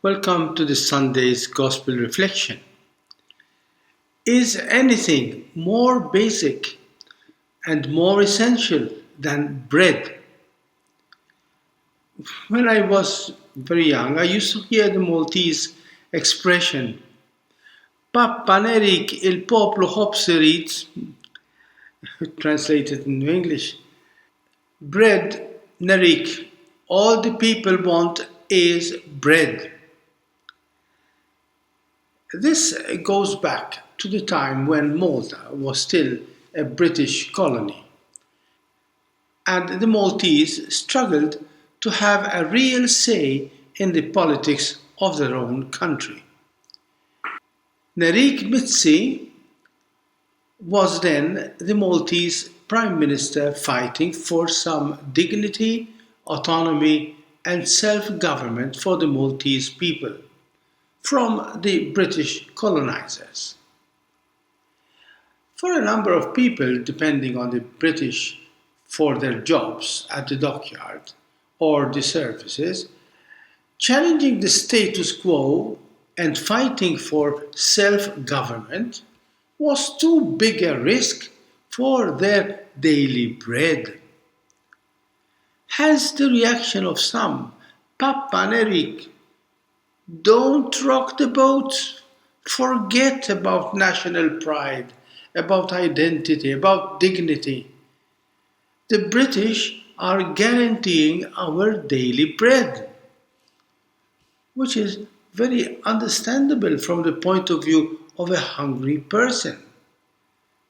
Welcome to this Sunday's Gospel Reflection. Is anything more basic and more essential than bread? When I was very young, I used to hear the Maltese expression, Papanerik il popolo hopserit, translated into English. Bread, Nerik, all the people want is bread. This goes back to the time when Malta was still a British colony, and the Maltese struggled to have a real say in the politics of their own country. Narik Mitzi was then the Maltese Prime Minister fighting for some dignity, autonomy, and self-government for the Maltese people from the British colonizers. For a number of people depending on the British for their jobs at the dockyard or the services, challenging the status quo and fighting for self-government was too big a risk for their daily bread. Hence the reaction of some, Papa and Eric, don't rock the boat, forget about national pride, about identity, about dignity. The British are guaranteeing our daily bread, which is very understandable from the point of view of a hungry person.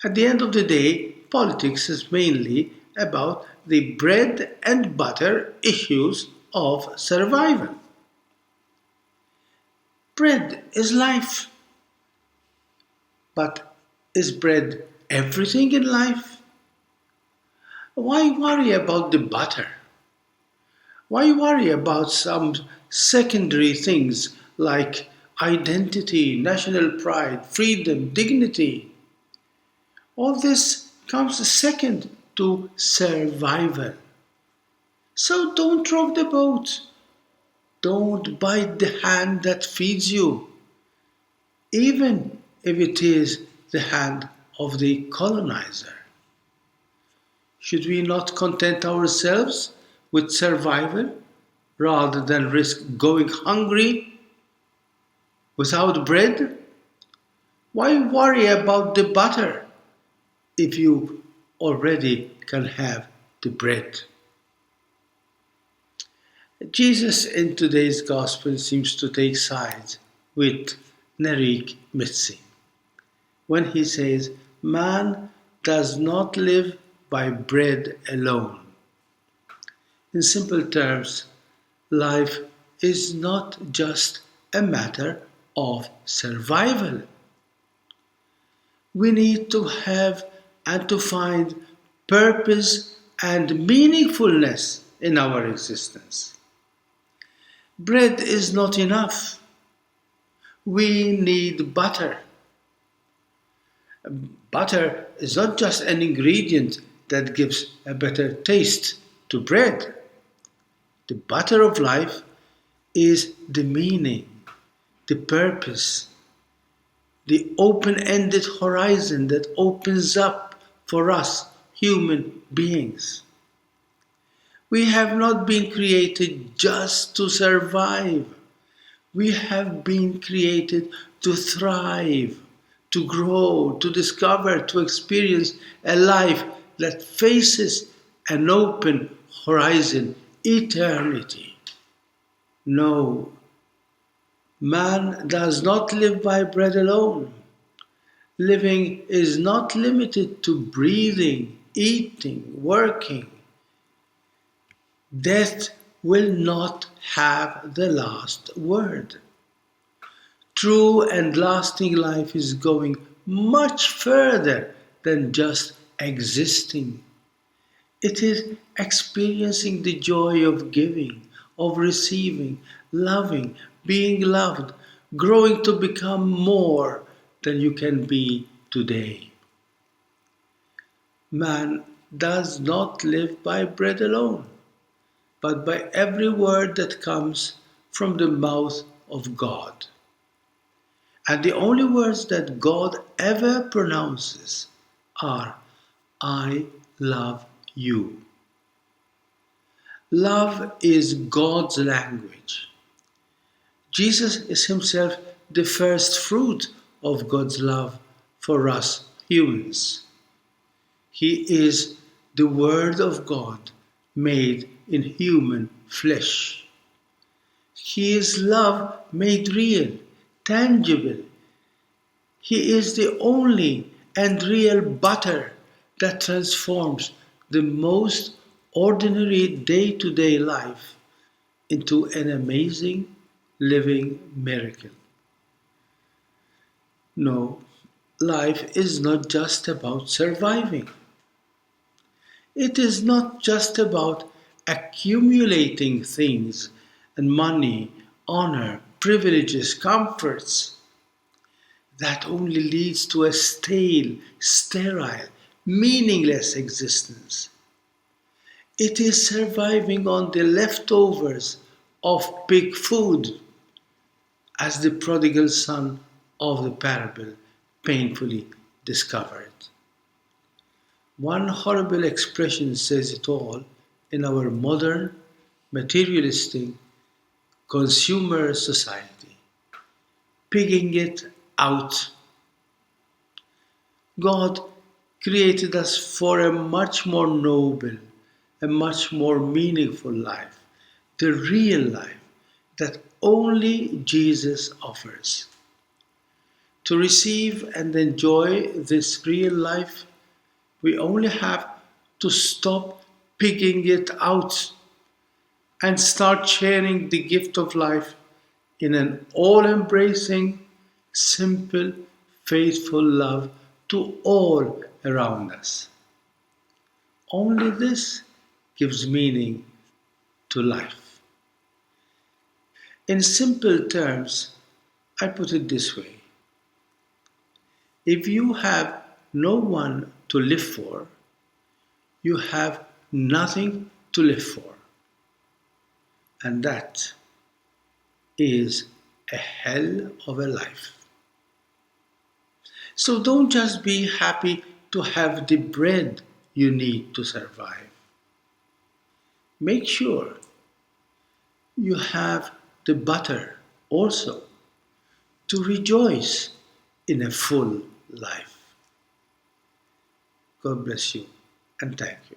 At the end of the day, politics is mainly about the bread and butter issues of survival. Bread is life. But is bread everything in life? Why worry about the butter? Why worry about some secondary things like identity, national pride, freedom, dignity? All this comes second to survival. So don't rock the boat. Don't bite the hand that feeds you, even if it is the hand of the colonizer. Should we not content ourselves with survival rather than risk going hungry without bread? Why worry about the butter if you already can have the bread? Jesus in today's gospel seems to take sides with Narik Mitzi when he says, man does not live by bread alone. In simple terms, life is not just a matter of survival. We need to have and to find purpose and meaningfulness in our existence. Bread is not enough. We need butter. Butter is not just an ingredient that gives a better taste to bread. The butter of life is the meaning, the purpose, the open-ended horizon that opens up for us human beings. We have not been created just to survive. We have been created to thrive, to grow, to discover, to experience a life that faces an open horizon, eternity. No, man does not live by bread alone. Living is not limited to breathing, eating, working. Death will not have the last word. True and lasting life is going much further than just existing. It is experiencing the joy of giving, of receiving, loving, being loved, growing to become more than you can be today. Man does not live by bread alone, but by every word that comes from the mouth of God. And the only words that God ever pronounces are, I love you. Love is God's language. Jesus is himself the first fruit of God's love for us humans. He is the Word of God made in human flesh. He is love made real, tangible. He is the only and real butter that transforms the most ordinary day-to-day life into an amazing living miracle. No, life is not just about surviving. It is not just about accumulating things and money, honor, privileges, comforts. That only leads to a stale, sterile, meaningless existence. It is surviving on the leftovers of pig food, as the prodigal son of the parable painfully discovered. One horrible expression says it all in our modern, materialistic, consumer society. Pigging it out. God created us for a much more noble, a much more meaningful life, the real life that only Jesus offers. To receive and enjoy this real life, we only have to stop pigging it out and start sharing the gift of life in an all embracing, simple, faithful love to all around us. Only this gives meaning to life. In simple terms, I put it this way: if you have no one to live for, you have nothing to live for. And that is a hell of a life. So don't just be happy to have the bread you need to survive. Make sure you have the butter also to rejoice in a full life. God bless you and thank you.